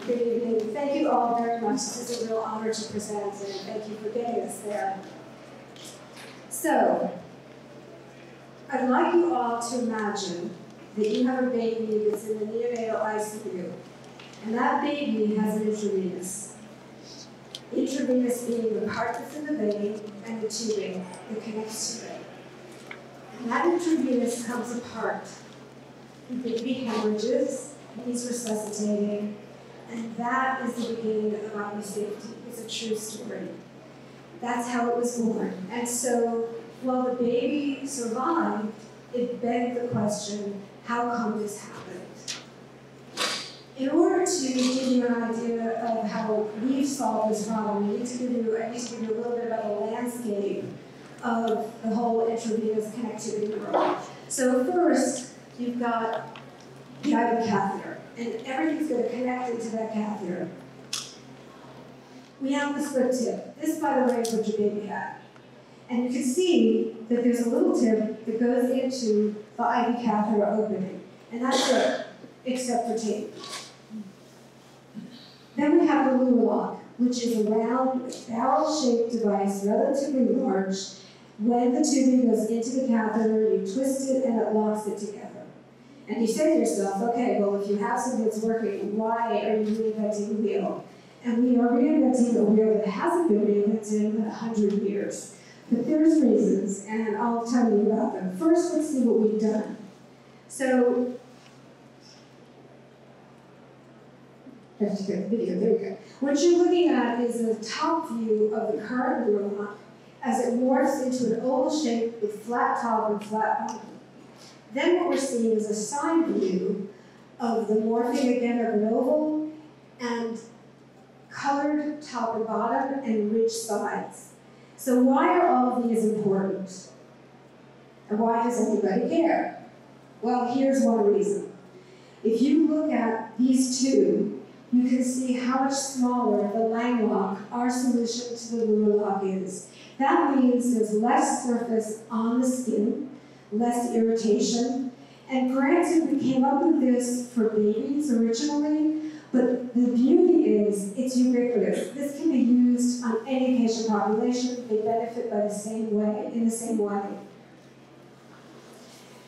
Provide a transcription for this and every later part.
Good evening. Thank you all very much. This is a real honor to present, and thank you for getting us there. So, I'd like you all to imagine that you have a baby that's in the neonatal ICU, and that baby has an intravenous. Intravenous being the part that's in the vein and the tubing that connects to it. And that intravenous comes apart. The baby hemorrhages, he's resuscitating, and that is the beginning of SafeT. It's a true story. That's how it was born. And so, while the baby survived, it begged the question, how come this happened? In order to give you an idea of how we've solved this problem, I need to give you a little bit about the landscape of the whole intravenous connectivity world. So first, you've got the IV catheter, and everything's going to connect into that catheter. We have the split tip. This, by the way, is what your baby had. And you can see that there's a little tip that goes into the IV catheter opening. And that's it, except for tape. Then we have the lunar lock, which is a round, barrel-shaped device, relatively large. When the tubing goes into the catheter, you twist it and it locks it together. And you say to yourself, okay, well, if you have something that's working, why are you reinventing the wheel? And we are reinventing a wheel that hasn't been reinvented in 100 years. But there's reasons, and I'll tell you about them. First, let's see what we've done. So, I have to get the video, there we go. What you're looking at is a top view of the current lunar lock as it morphs into an oval shape with flat top and flat bottom. Then what we're seeing is a side view of the morphing again of an oval and colored top and bottom and ridged sides. So why are all of these important? And why does anybody care? Well, here's one reason. If you look at these two, you can see how much smaller the Langlock, our solution to the lunar lock, is. That means there's less surface on the skin, less irritation. And granted, we came up with this for babies originally, but the beauty is it's ubiquitous. This can be used on any patient population. They benefit by the same way, in the same way.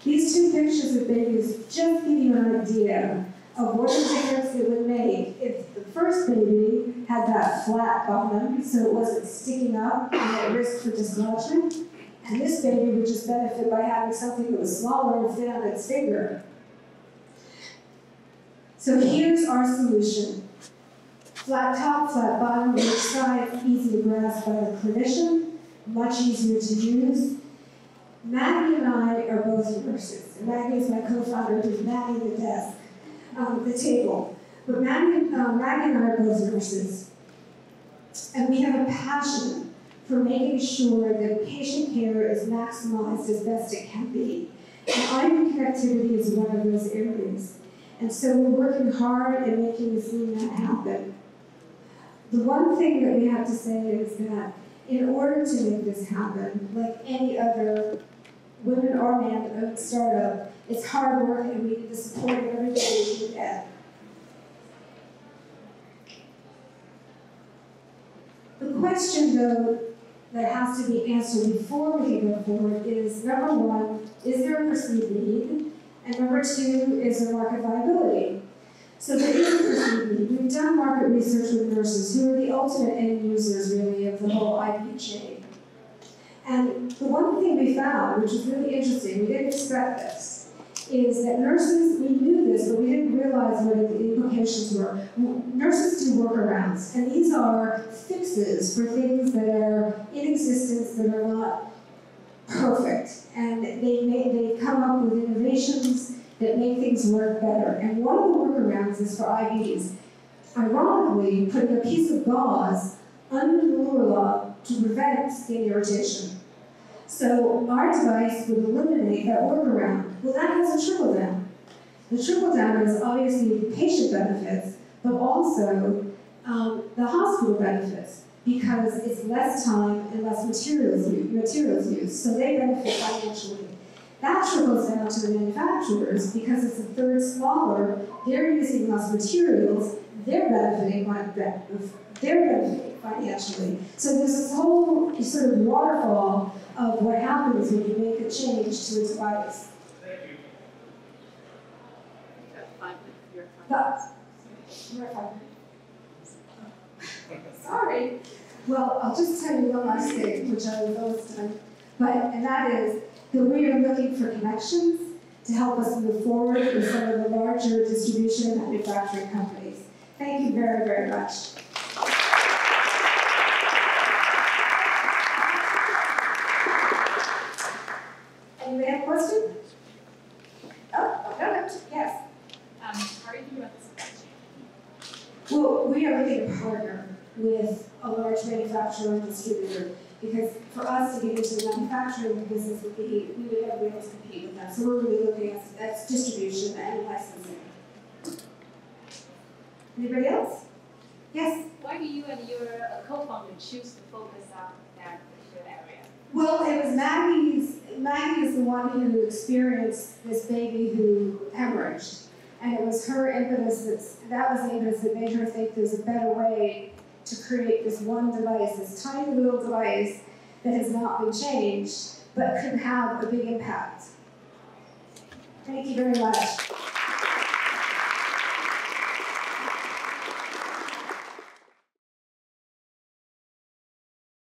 These two pictures of babies just give you an idea of what the difference it would make if the first baby had that flat bottom, so it wasn't sticking up and at risk for dislodgement, and this baby would just benefit by having something that was smaller and fit on its finger. So here's our solution. Flat top, flat bottom, each side, easy to grasp by the clinician, much easier to use. Maggie and I are both nurses. Maggie is my co-founder who's manning the desk, the table. But Maggie and I are both nurses. And we have a passion for making sure that patient care is maximized as best it can be. And IV connectivity is one of those areas. And so we're working hard at making that happen. The one thing that we have to say is that in order to make this happen, like any other women or man-owned startup, it's hard work and we need the support of everybody we can get. The question, though, that has to be answered before we can go forward is, number one, is there a perceived need? And number two, is there market viability? So there is a perceived need. We've done market research with nurses who are the ultimate end users, really, of the whole IP chain. And the one thing we found, which is really interesting, we didn't expect this, is that nurses, we knew this, but we didn't realize what the implications were. Nurses do workarounds, and these are fixes for things that are in existence that are not perfect. And they come up with innovations that make things work better. And one of the workarounds is for IVs. Ironically, putting a piece of gauze under the lunar lock to prevent skin irritation. So our device would eliminate that workaround. Well, that has a trickle down. The trickle down is obviously the patient benefits, but also the hospital benefits, because it's less time and less materials used, so they benefit financially. That trickles down to the manufacturers because it's a third smaller, they're using less materials, they're benefiting financially. So there's this whole sort of waterfall of what happens when you make a change to a device. You're fine. Sorry. Well, I'll just tell you one last thing, which I was always done. And that is that we are looking for connections to help us move forward with some of the larger distribution and manufacturing companies. Thank you very, very much. Anybody have a question? Oh, no, yes. How are you doing about the supply chain? Well, we are looking to partner with a large manufacturer and distributor because for us to get into the manufacturing business we would never be able to compete with them. So we're really looking at distribution and licensing. Anybody else? Yes? Why do you and your co-founder choose to focus on that particular area? Well, it was Maggie is the one who experienced this baby who hemorrhaged. And it was her impetus, that was the impetus that made her think there's a better way to create this one device, this tiny little device that has not been changed, but could have a big impact. Thank you very much.